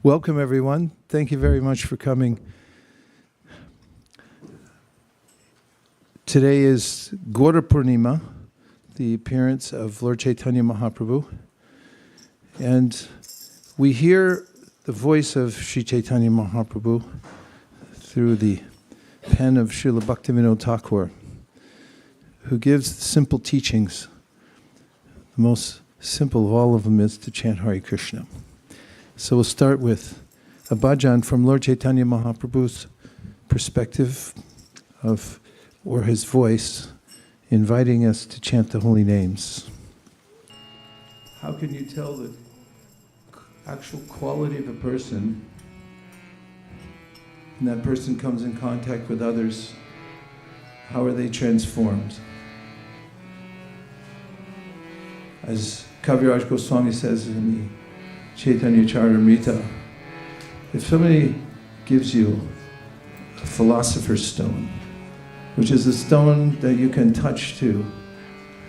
Welcome, everyone. Thank you very much for coming. Today is Gaura Purnima, the appearance of Lord Chaitanya Mahāprabhu. And we hear the voice of Śrī Caitanya Mahāprabhu through the pen of Srila Bhaktivinoda Thakur, who gives simple teachings. The most simple of all of them is to chant Hare Krishna. So we'll start with a bhajan from Lord Chaitanya Mahaprabhu's perspective of, or his voice, inviting us to chant the holy names. How can you tell the actual quality of a person when that person comes in contact with others? How are they transformed? As Kaviraj Goswami says in the Chaitanya Charitamrita, if somebody gives you a philosopher's stone, which is a stone that you can touch to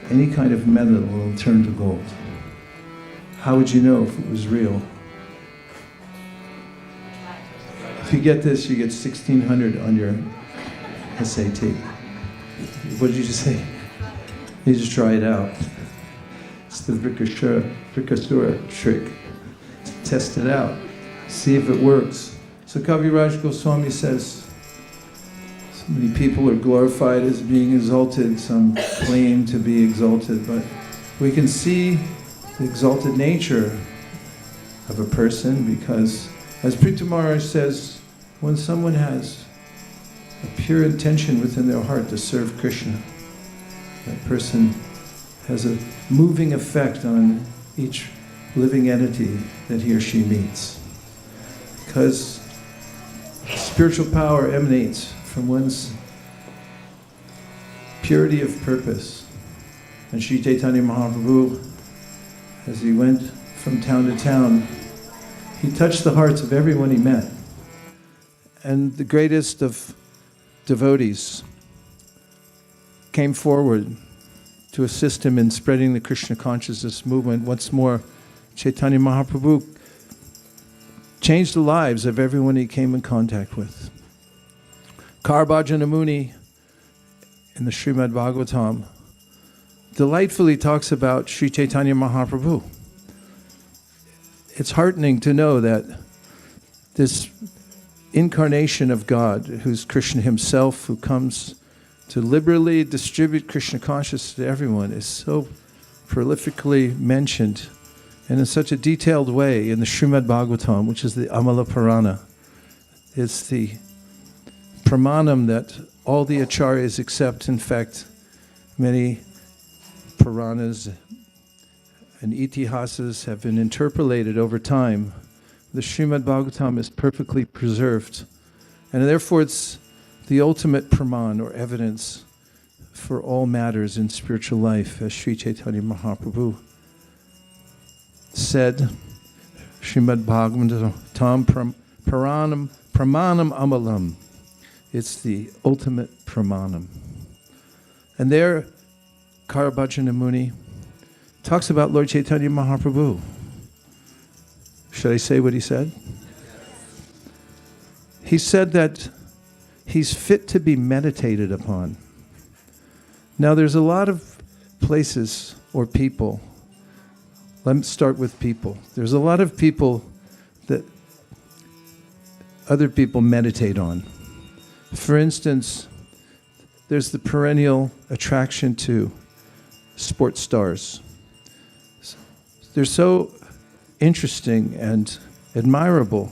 any kind of metal, it will turn to gold. How would you know if it was real? If you get this, you get 1600 on your SAT. What did you just say? You just try it out. It's the Vrikasura trick. Test it out. See if it works. So Kaviraj Goswami says, so many people are glorified as being exalted, some claim to be exalted, but we can see the exalted nature of a person because, as Prita Maharaj says, when someone has a pure intention within their heart to serve Krishna, that person has a moving effect on each living entity that he or she meets. Because spiritual power emanates from one's purity of purpose. And Śrī Caitanya Mahāprabhu, as he went from town to town, he touched the hearts of everyone he met. And the greatest of devotees came forward to assist him in spreading the Krishna consciousness movement. Once more, Chaitanya Mahaprabhu changed the lives of everyone he came in contact with. Karabhājana Muni in the Srimad Bhagavatam delightfully talks about Śrī Caitanya Mahāprabhu. It's heartening to know that this incarnation of God, who's Krishna himself, who comes to liberally distribute Krishna consciousness to everyone, is so prolifically mentioned and in such a detailed way in the Srimad Bhagavatam, which is the Amala Purana. It's the pramanam that all the acharyas accept. In fact, many Puranas and itihasas have been interpolated over time. The Srimad Bhagavatam is perfectly preserved, and therefore it's the ultimate praman or evidence for all matters in spiritual life, as Śrī Caitanya Mahāprabhu said, Srimad Bhagavatam Pramanam Amalam. It's the ultimate pramanam. And there, Karabhājana Muni talks about Lord Chaitanya Mahāprabhu. Should I say what he said? He said that he's fit to be meditated upon. Now there's a lot of places or people. Let's start with people. There's a lot of people that other people meditate on. For instance, there's the perennial attraction to sports stars. They're so interesting and admirable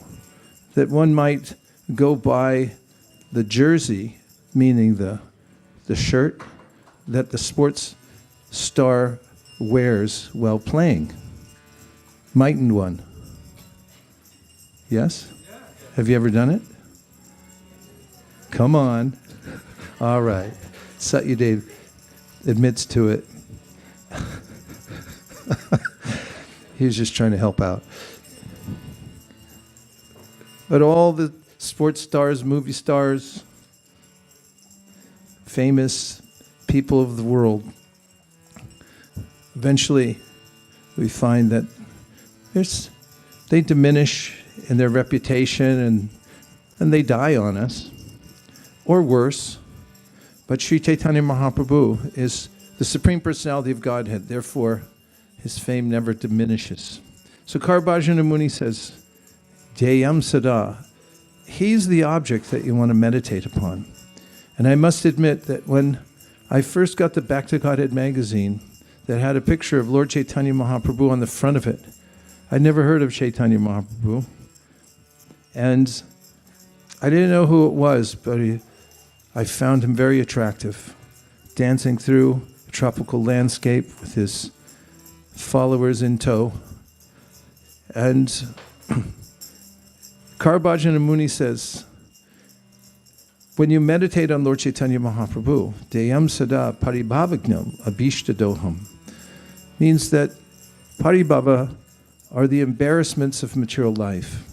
that one might go buy the jersey, meaning the shirt, that the sports star wears while playing. Mightn't one? Yes? Have you ever done it? Come on. All right. Satyadev admits to it. He was just trying to help out. But all the sports stars, movie stars, famous people of the world, eventually we find that they diminish in their reputation and they die on us, or worse. But Śrī Caitanya Mahāprabhu is the Supreme Personality of Godhead, therefore his fame never diminishes. So Karabhājana Muni says, dhyeyaṁ sadā. He's the object that you want to meditate upon. And I must admit that when I first got the Back to Godhead magazine that had a picture of Lord Chaitanya Mahaprabhu on the front of it, I'd never heard of Chaitanya Mahaprabhu. And I didn't know who it was, but I found him very attractive, dancing through a tropical landscape with his followers in tow. And Karabhājana Muni says, when you meditate on Lord Chaitanya Mahaprabhu, dhyeyaṁ sadā paribhava-ghnam abhīṣṭa-dohaṁ, means that paribhava are the embarrassments of material life.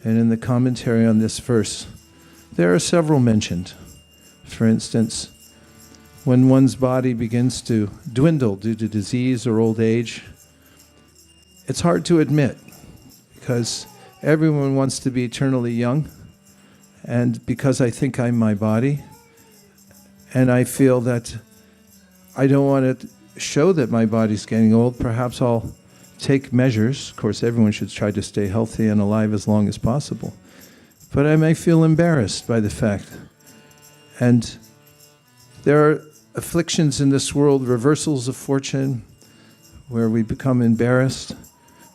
And in the commentary on this verse, there are several mentioned. For instance, when one's body begins to dwindle due to disease or old age, it's hard to admit because everyone wants to be eternally young. And because I think I'm my body, and I feel that I don't want to show that my body's getting old, perhaps I'll take measures. Of course, everyone should try to stay healthy and alive as long as possible. But I may feel embarrassed by the fact. And there are afflictions in this world, reversals of fortune, where we become embarrassed.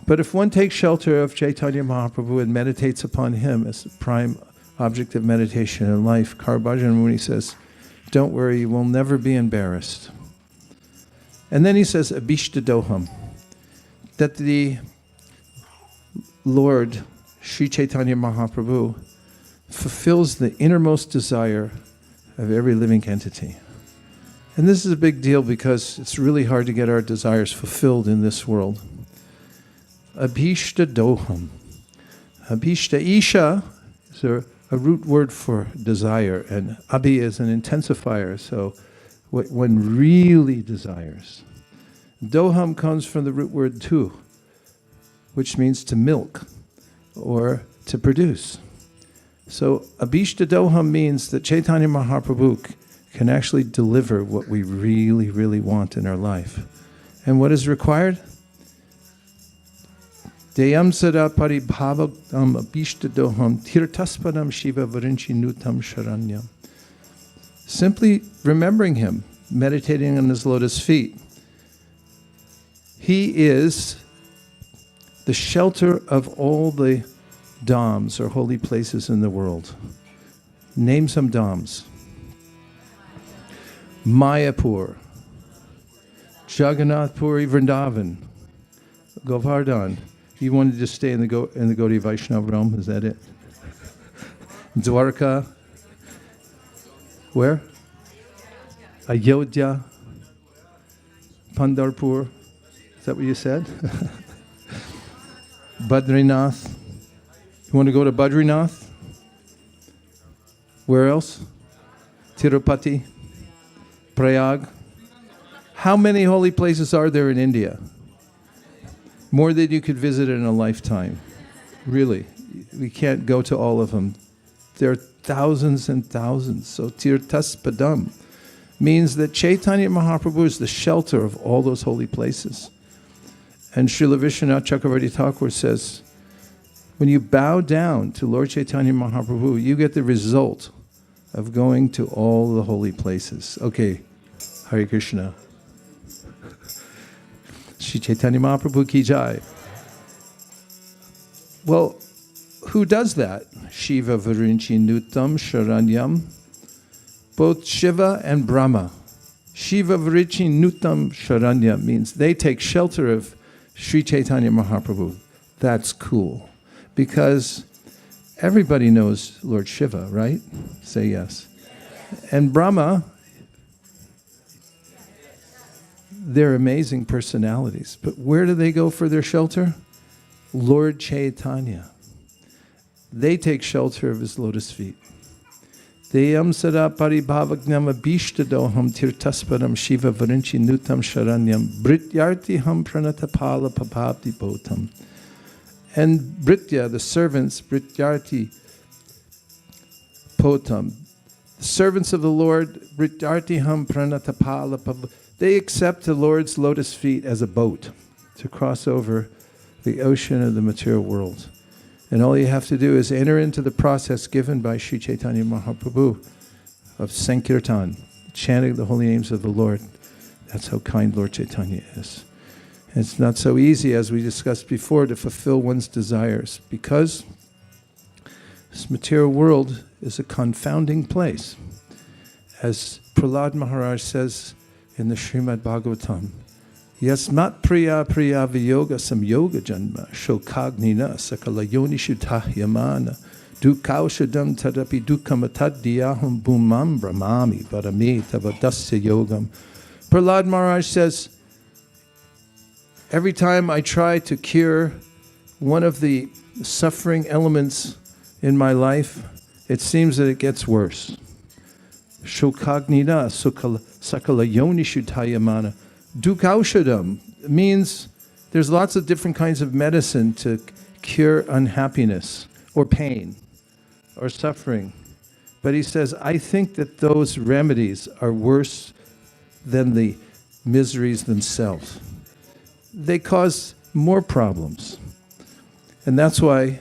But if one takes shelter of Chaitanya Mahaprabhu and meditates upon him as the prime object of meditation in life, Karabhājana Muni says, don't worry, you will never be embarrassed. And then he says, abhīṣṭa-dohaṁ, that the Lord Śrī Caitanya Mahāprabhu fulfills the innermost desire of every living entity. And this is a big deal because it's really hard to get our desires fulfilled in this world. Abhīṣṭa-dohaṁ. Abhīṣṭa-isha is a root word for desire, and abhi is an intensifier, so what one really desires. Dohaṁ comes from the root word tu, which means to milk or to produce. So abhīṣṭa-dohaṁ means that Chaitanya Mahaprabhu can actually deliver what we really, really want in our life. And what is required? Dhyeyaṁ sadā paribhava-ghnam abhīṣṭa-dohaṁ tīrthāspadaṁ śiva-viriñci-nutaṁ śaraṇyam. Simply remembering him, meditating on his lotus feet. He is the shelter of all the Dhāmas, or holy places in the world. Name some Dhāmas. Mayapur, Jagannath Puri Vrindavan, Govardhan. You wanted to stay in the Gaudiya Vaishnava realm, is that it? Dwarka. Where? Ayodhya. Pandharpur. Is that what you said? Badrinath. You want to go to Badrinath? Where else? Tirupati. Prayag. How many holy places are there in India? More than you could visit in a lifetime. Really. We can't go to all of them. There are thousands and thousands. So tīrthāspadaṁ means that Chaitanya Mahaprabhu is the shelter of all those holy places. And Srila Vishwanath Chakravarti Thakur says, when you bow down to Lord Chaitanya Mahaprabhu, you get the result of going to all the holy places. Okay, Hare Krishna. Śrī Caitanya Mahaprabhu ki jai. Well, who does that? Śiva-viriñci-nutaṁ, śaraṇyam. Both Shiva and Brahma. Śiva-viriñci-nutaṁ, śaraṇyam means they take shelter of Śrī Caitanya Mahaprabhu. That's cool. Because everybody knows Lord Shiva, right? Say yes. And Brahma, they're amazing personalities. But where do they go for their shelter? Lord Chaitanya. They take shelter of his lotus feet. Dhyeyaṁ sadā paribhava-ghnam abhīṣṭa-dohaṁ tīrthāspadaṁ śiva-viriñci-nutaṁ śaraṇyam bhrityartiham pranatapala papabdi bhotam. And Britya, the servants, Brityarti Potam, the servants of the Lord, Brityartiham Pranatapala, they accept the Lord's lotus feet as a boat to cross over the ocean of the material world. And all you have to do is enter into the process given by Śrī Caitanya Mahāprabhu of Sankirtan, chanting the holy names of the Lord. That's how kind Lord Chaitanya is. And it's not so easy, as we discussed before, to fulfill one's desires, because this material world is a confounding place. As Prahlad Maharaj says in the Srimad Bhagavatam, Yasmat priya priya viyoga samyoga janma shokagnina sakala yonishu dhyeyaṁ dukaushadam tadapi dukkhamatad dhyeyaṁ bhumam brahmami varame tavadasya yogam. Prahlad Maharaj says, every time I try to cure one of the suffering elements in my life, it seems that it gets worse. Shokagnina sakala yonishu dhyeyaṁ. Dukkaushadam means there's lots of different kinds of medicine to cure unhappiness or pain or suffering. But he says, I think that those remedies are worse than the miseries themselves. They cause more problems. And that's why,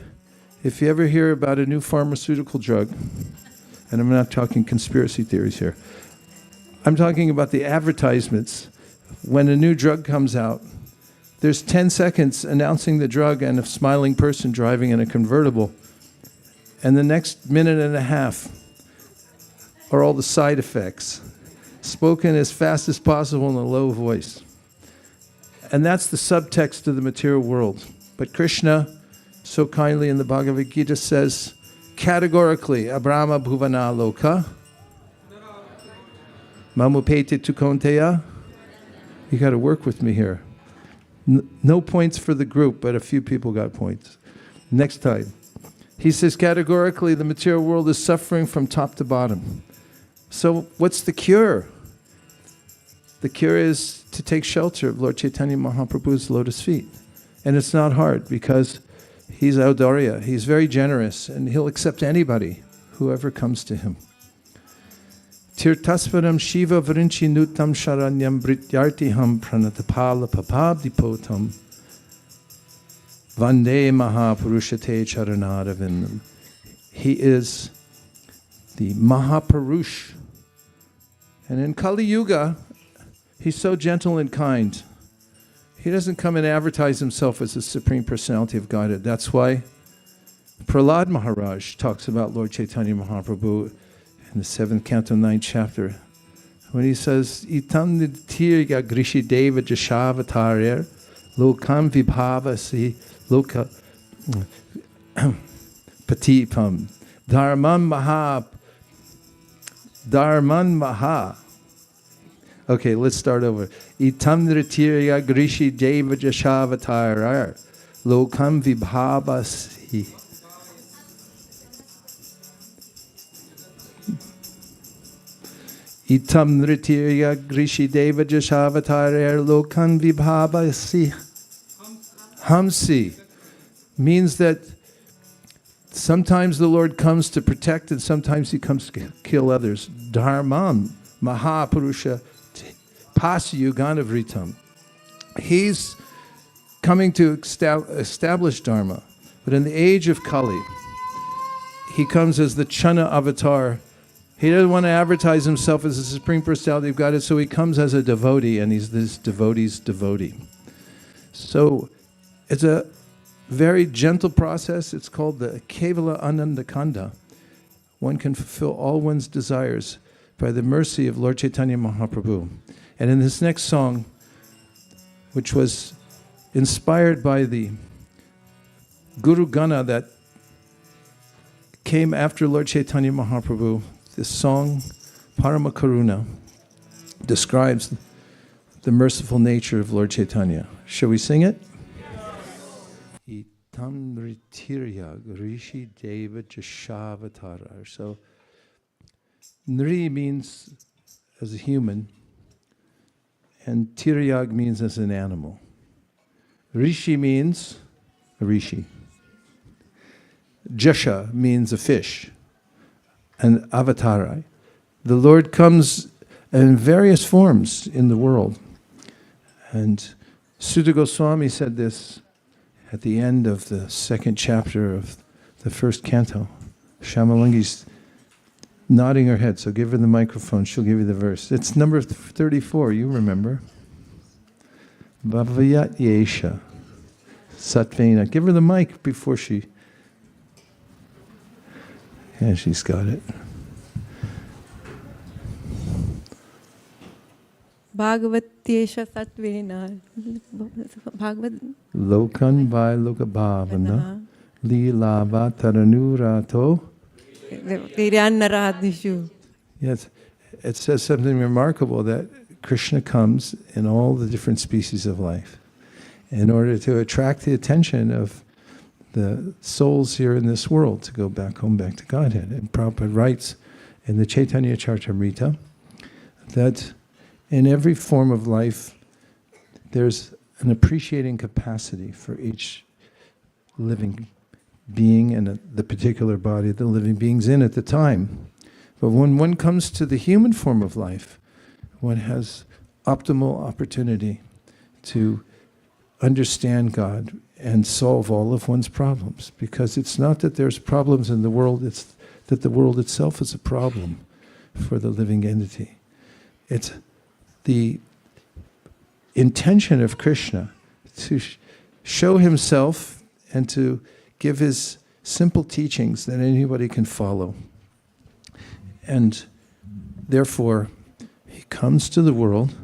if you ever hear about a new pharmaceutical drug, and I'm not talking conspiracy theories here, I'm talking about the advertisements. When a new drug comes out, there's 10 seconds announcing the drug and a smiling person driving in a convertible. And the next minute and a half are all the side effects, spoken as fast as possible in a low voice. And that's the subtext of the material world. But Krishna, so kindly in the Bhagavad Gita, says categorically, Abrahma bhuvana loka, mamupeti tukonteya. You got to work with me here. No points for the group, but a few people got points. Next time. He says categorically the material world is suffering from top to bottom. So what's the cure? The cure is to take shelter of Lord Chaitanya Mahaprabhu's lotus feet. And it's not hard, because he's Audarya. He's very generous, and he'll accept anybody, whoever comes to him. Tīrthāspadaṁ śiva-viriñci-nutaṁ śaraṇyam brityartiham pranatapala papabdipotam vande mahapurushate charanādavindam. He is the Mahapurush. And in Kali Yuga, he's so gentle and kind. He doesn't come and advertise himself as the Supreme Personality of Godhead. That's why Prahlad Maharaj talks about Lord Chaitanya Mahaprabhu in the 7th canto, 9th chapter, when he says, Itam nidhirya grishi deva jashavatarir lokam vibhavasi loka patipam dharman maha. Okay, let's start over. Itam nidhirya grishi deva jashavatarir lokam vibhavasi. Itam nritirya grishi deva jashavatarir lokan vibhavasi hamsi means that sometimes the Lord comes to protect and sometimes he comes to kill others. Dharmam mahapurusha pasayuganavritam. He's coming to establish Dharma. But in the age of Kali, he comes as the Chana avatar. He doesn't want to advertise himself as the Supreme Personality of Godhead, so he comes as a devotee, and he's this devotee's devotee. So it's a very gentle process. It's called the Kevala Anandakanda. One can fulfill all one's desires by the mercy of Lord Chaitanya Mahaprabhu. And in this next song, which was inspired by the Guru Gana that came after Lord Chaitanya Mahaprabhu, this song, Parama Karuna, describes the merciful nature of Lord Chaitanya. Shall we sing it? Itam Nritirya Rishi Deva Jashavatarar. So, Nri means as a human, and Tiryag means as an animal. Rishi means a rishi. Jasha means a fish, and avatara. The Lord comes in various forms in the world. And Sutta Goswami said this at the end of the second chapter of the first canto. Shamalangi's nodding her head, so give her the microphone, she'll give you the verse. It's number 34, you remember. Bhavayat yesha satvena. Give her the mic before she... Yeah, she's got it. Bhagavatyesha satvena. Lokan vai lokabhavana. Lilava taranurato. Yes, it says something remarkable, that Krishna comes in all the different species of life in order to attract the attention of the souls here in this world to go back home, back to Godhead. And Prabhupada writes in the Chaitanya Charitamrita that in every form of life there's an appreciating capacity for each living being and the particular body the living being's in at the time. But when one comes to the human form of life, one has optimal opportunity to understand God and solve all of one's problems. Because it's not that there's problems in the world, it's that the world itself is a problem for the living entity. It's the intention of Krishna to show himself and to give his simple teachings that anybody can follow. And therefore, he comes to the world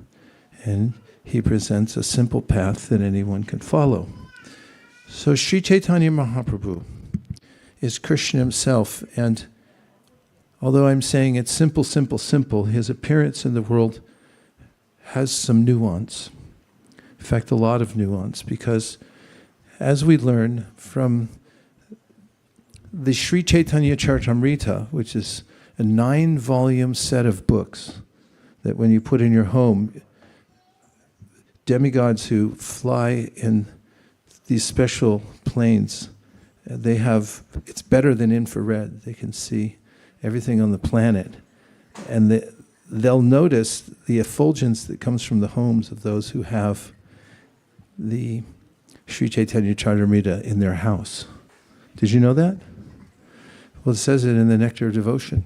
and he presents a simple path that anyone can follow. So Śrī Caitanya Mahāprabhu is Krishna himself, and although I'm saying it's simple, simple, simple, his appearance in the world has some nuance. In fact, a lot of nuance, because as we learn from the Śrī Caitanya Charitamrita, which is a 9-volume set of books that when you put in your home, demigods who fly in these special planes, they have, it's better than infrared. They can see everything on the planet. And they'll notice the effulgence that comes from the homes of those who have the Śrī Caitanya Charitamrita in their house. Did you know that? Well, it says it in the Nectar of Devotion,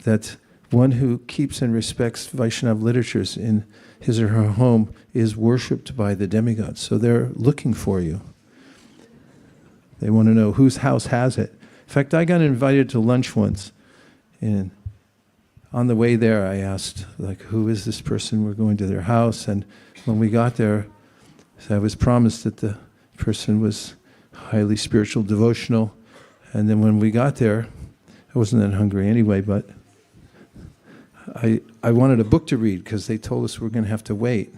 that one who keeps and respects Vaishnava literatures in his or her home is worshipped by the demigods. So they're looking for you. They want to know whose house has it. In fact, I got invited to lunch once, and on the way there I asked, like, who is this person? We're going to their house. And when we got there, I was promised that the person was highly spiritual, devotional. And then when we got there, I wasn't that hungry anyway, but I wanted a book to read because they told us we're going to have to wait.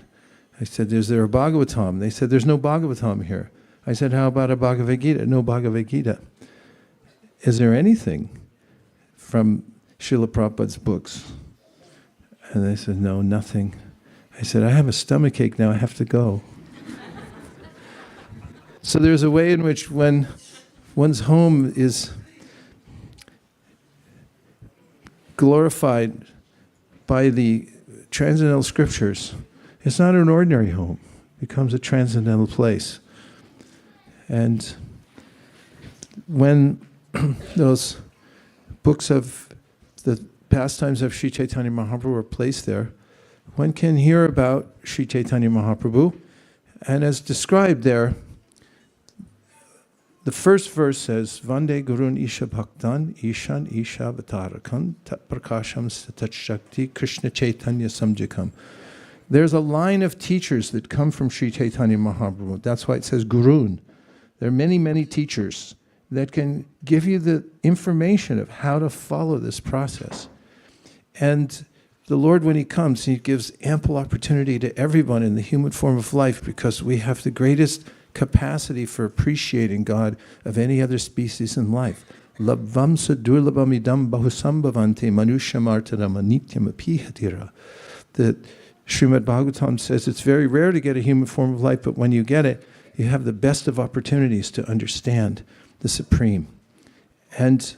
I said, is there a Bhagavatam? They said, there's no Bhagavatam here. I said, how about a Bhagavad Gita? No Bhagavad Gita. Is there anything from Srila Prabhupada's books? And they said, no, nothing. I said, I have a stomachache now, I have to go. So there's a way in which when one's home is glorified by the transcendental scriptures, it's not an ordinary home. It becomes a transcendental place. And when those books of the pastimes of Śrī Caitanya Mahāprabhu are placed there, one can hear about Śrī Caitanya Mahāprabhu. And as described there, the first verse says, Vande Gurun Isha Bhaktan Ishan Isha Vatarakan Tat Prakasham Tat Shakti Krishna Chaitanya Samjikam. There's a line of teachers that come from Śrī Caitanya Mahāprabhu. That's why it says Gurun. There are many, many teachers that can give you the information of how to follow this process. And the Lord, when He comes, He gives ample opportunity to everyone in the human form of life, because we have the greatest capacity for appreciating God of any other species in life. Labvam sadurlabam idam bahusambhavante manushamartadam anityam apihatira. That Srimad Bhagavatam says it's very rare to get a human form of life, but when you get it, you have the best of opportunities to understand the Supreme. And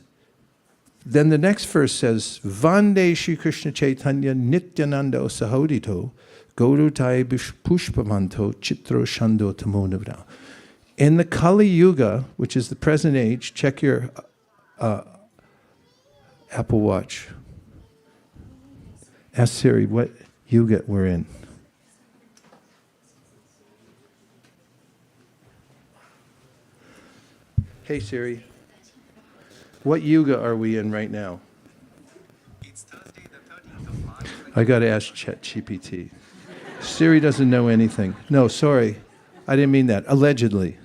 then the next verse says, Vande Shri Krishna Chaitanya Nityananda Sahodito Gorutai Pushpamanto Chitro Shando Tamonavra. In the Kali Yuga, which is the present age, check your Apple Watch. Ask Siri what yuga we're in. Hey Siri, what yuga are we in right now? It's Thursday, the 13th of March. I got to ask ChatGPT. Siri doesn't know anything. No, sorry. I didn't mean that. Allegedly.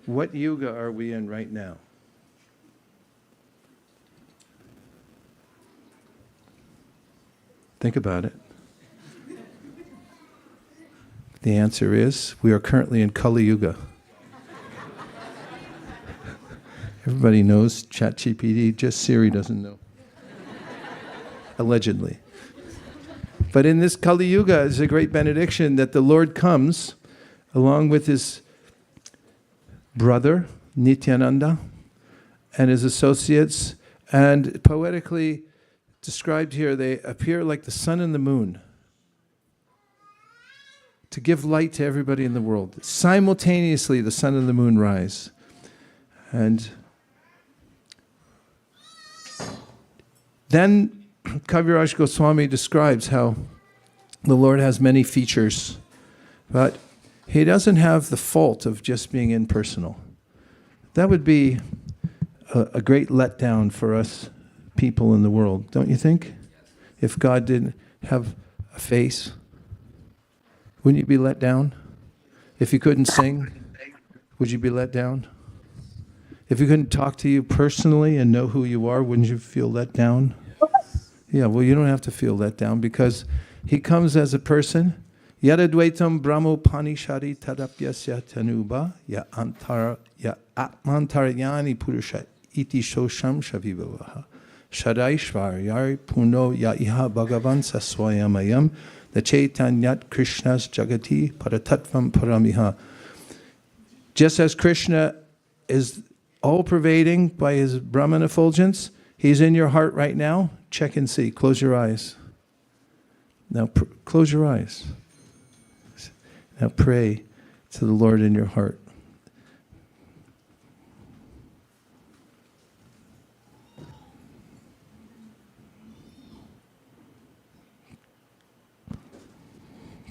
What yuga are we in right now? Think about it. The answer is, we are currently in Kali Yuga. Everybody knows ChatGPT, just Siri doesn't know. Allegedly. But in this Kali Yuga is a great benediction that the Lord comes along with his brother, Nityananda, and his associates, and poetically described here, they appear like the sun and the moon to give light to everybody in the world. Simultaneously, the sun and the moon rise. And then Kaviraj Goswami describes how the Lord has many features, but he doesn't have the fault of just being impersonal. That would be a great letdown for us people in the world, don't you think? If God didn't have a face, wouldn't you be let down? If he couldn't sing, would you be let down? If he couldn't talk to you personally and know who you are, wouldn't you feel let down? Yeah, well, you don't have to feel let down because he comes as a person. Yadadvaitam brahmo panishari tadapyasya tanuba ya atmantaryani purusha iti shosham shavivavaha shadaishvaryari puno ya iha bhagavan saswayamayam the chaitanyat krishnas jagati paratatvam paramiha. Just as Krishna is all-pervading by his Brahman effulgence, he's in your heart right now. Check and see. Close your eyes. Now close your eyes. Now pray to the Lord in your heart.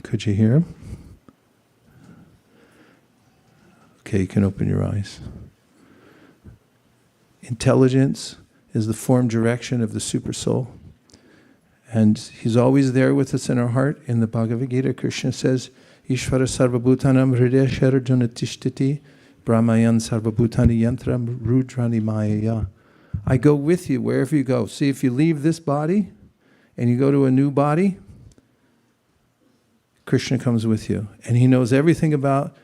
Could you hear him? Okay, you can open your eyes. Intelligence is the form direction of the super soul. And he's always there with us in our heart. In the Bhagavad Gita, Krishna says, Ishvara sarvabhutanam hridaya sharajuna tishtiti brahmayan sarvabhutani yantram rudrani mayaya. I go with you wherever you go. See, if you leave this body and you go to a new body, Krishna comes with you. And he knows everything about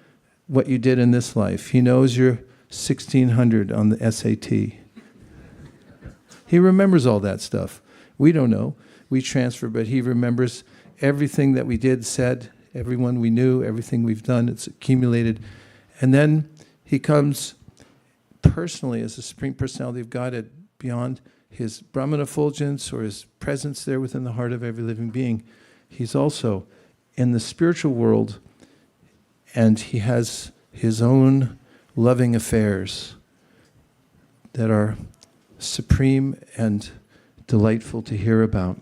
what you did in this life. He knows your 1600 on the SAT. He remembers all that stuff. We don't know. We transfer, but he remembers everything that we did, said, everyone we knew, everything we've done. It's accumulated. And then he comes personally as the Supreme Personality of Godhead beyond his Brahman effulgence or his presence there within the heart of every living being. He's also in the spiritual world, and he has his own loving affairs that are supreme and delightful to hear about.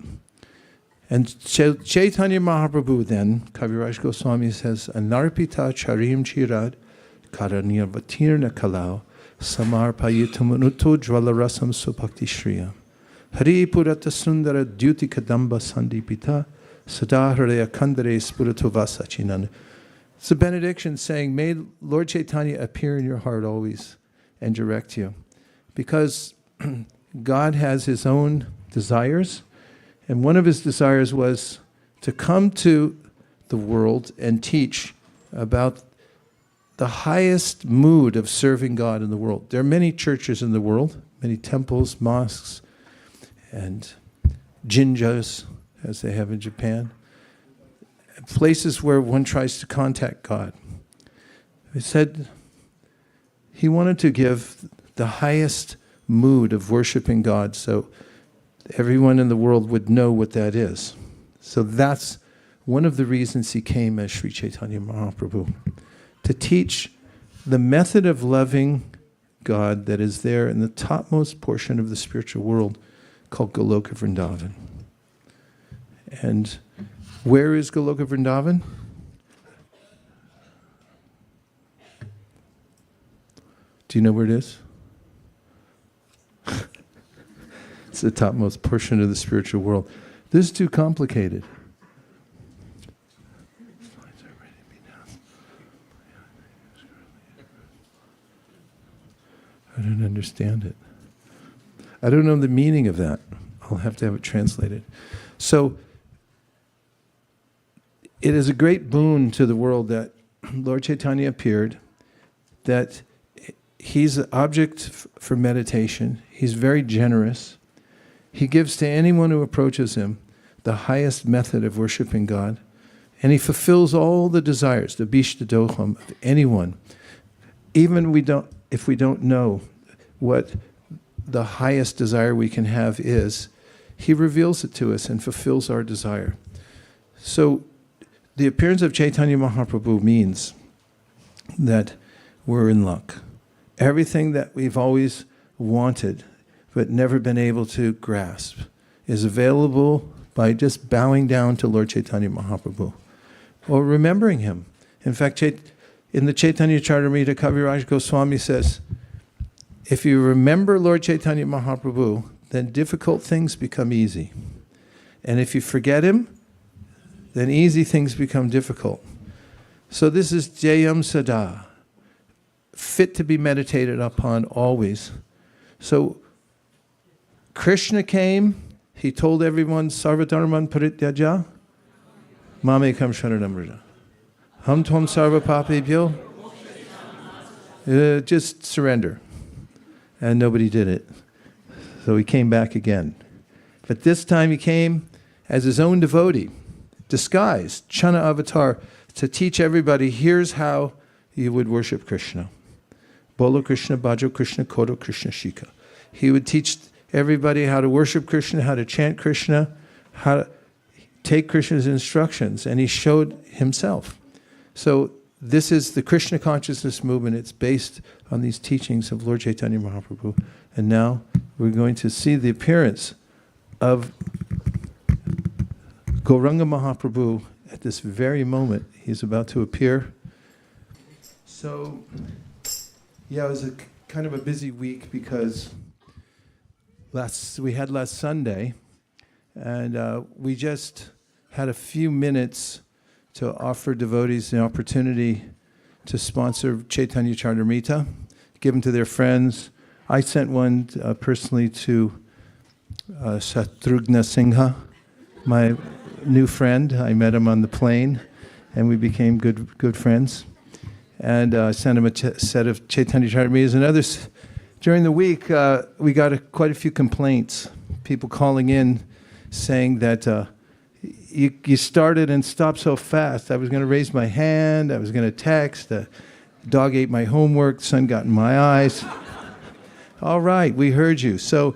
And Chaitanya Mahāprabhu then, Kaviraj Goswami says, Anarpita charim chirad karanyavatirna kalau samarpayitamunuto jvalarasam supakti shriya Hari purata sundara dyuti kadamba sandipita sadā hridaya kandare spurito vasachinan. It's a benediction saying, may Lord Chaitanya appear in your heart always and direct you. Because God has his own desires, and one of his desires was to come to the world and teach about the highest mood of serving God in the world. There are many churches in the world, many temples, mosques, and jinjas, as they have in Japan, places where one tries to contact God. He said, he wanted to give the highest mood of worshiping God so everyone in the world would know what that is. So that's one of the reasons he came as Śrī Caitanya Mahāprabhu, to teach the method of loving God that is there in the topmost portion of the spiritual world called Goloka Vrindavan. And where is Goloka Vrindavan? Do you know where it is? It's the topmost portion of the spiritual world. This is too complicated. I don't understand it. I don't know the meaning of that. I'll have to have it translated. So, it is a great boon to the world that Lord Chaitanya appeared, that he's an object for meditation. He's very generous. He gives to anyone who approaches him the highest method of worshiping God, and he fulfills all the desires, the abhīṣṭa-dohaṁ of anyone. Even if we don't know what the highest desire we can have is, he reveals it to us and fulfills our desire. So, the appearance of Chaitanya Mahaprabhu means that we're in luck. Everything that we've always wanted but never been able to grasp is available by just bowing down to Lord Chaitanya Mahaprabhu or remembering him. In fact, in the Chaitanya Charitamrita, Kaviraj Goswami says, if you remember Lord Chaitanya Mahaprabhu, then difficult things become easy. And if you forget him, then easy things become difficult. So this is dhyeyaṁ sadā, fit to be meditated upon always. So Krishna came, he told everyone, sarva-dharman parityaja, mamekam sharanam vraja. Ham tvam sarva papebhyo, just surrender. And nobody did it. So he came back again. But this time he came as his own devotee, disguised, Chana avatar, to teach everybody, here's how you would worship Krishna. Bolo Krishna, Bhajo Krishna, Kodo Krishna Shika. He would teach everybody how to worship Krishna, how to chant Krishna, how to take Krishna's instructions, and he showed himself. So this is the Krishna consciousness movement. It's based on these teachings of Lord Chaitanya Mahaprabhu. And now we're going to see the appearance of Gauranga Mahaprabhu at this very moment. He's about to appear. So, yeah, it was kind of a busy week because we had last Sunday, and we just had a few minutes to offer devotees the opportunity to sponsor Chaitanya Charitamrita, give them to their friends. I sent one personally to Shatrugna Singha, my new friend. I met him on the plane, and we became good friends. And I sent him a set of Chaitanya Charitamritas. And others, during the week, we got quite a few complaints. People calling in saying that you started and stopped so fast. I was going to raise my hand. I was going to text. The dog ate my homework. The sun got in my eyes. All right, we heard you. So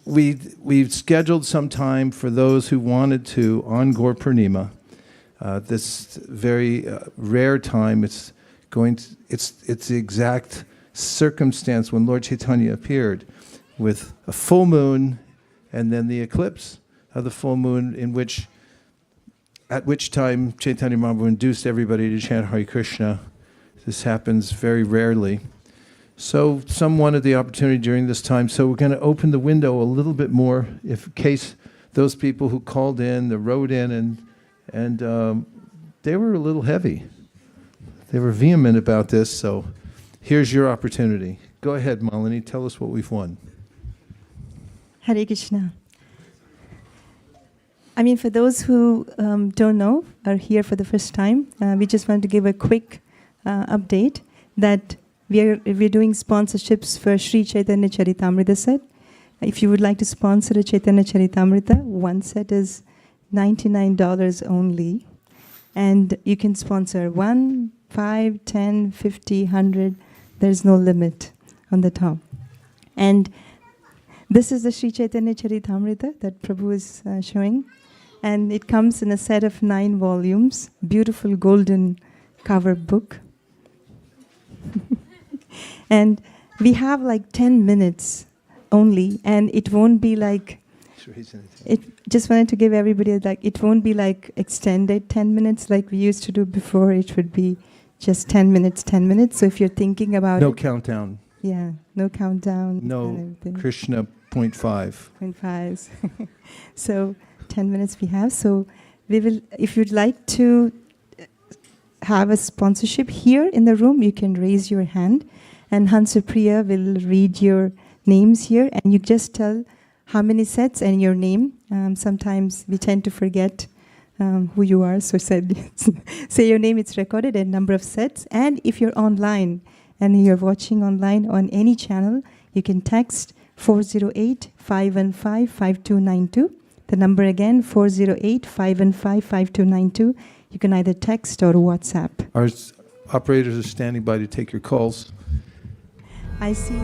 we've scheduled some time for those who wanted to on Gaur Purnima. This very rare time. It's the exact circumstance when Lord Chaitanya appeared, with a full moon and then the eclipse of the full moon, at which time Chaitanya Mahaprabhu induced everybody to chant Hare Krishna. This happens very rarely. So some wanted the opportunity during this time. So we're going to open the window a little bit more, in case those people who called in, they wrote in, and they were a little heavy. They were vehement about this. So here's your opportunity. Go ahead, Malini. Tell us what we've won. Hare Krishna. I mean, for those who don't know, are here for the first time, we just want to give a quick update that we're doing sponsorships for Śrī Caitanya Charitamrita set. If you would like to sponsor a Chaitanya Charitamrita, one set is $99 only. And you can sponsor 1, 5, 10, 50, 100. There's no limit on the top. And this is the Śrī Caitanya Charitamrita that Prabhu is showing. And it comes in a set of 9 volumes, beautiful golden cover book. And we have like 10 minutes only, and it won't be like, just wanted to give everybody, like, it won't be like extended 10 minutes like we used to do before. It would be just 10 minutes, 10 minutes. So if you're thinking about No it, countdown. yeah, no countdown. No and everything. Krishna 0.5. 0.5s. So 10 minutes we have. So we will, if you'd like to have a sponsorship here in the room, you can raise your hand, and Hansupriya will read your names here, and you just tell how many sets and your name. Sometimes we tend to forget who you are, so say your name, it's recorded, and number of sets. And if you're online and you're watching online on any channel, you can text 408-515-5292. The number again, 408-515-5292. You can either text or WhatsApp. Our operators are standing by to take your calls. I see.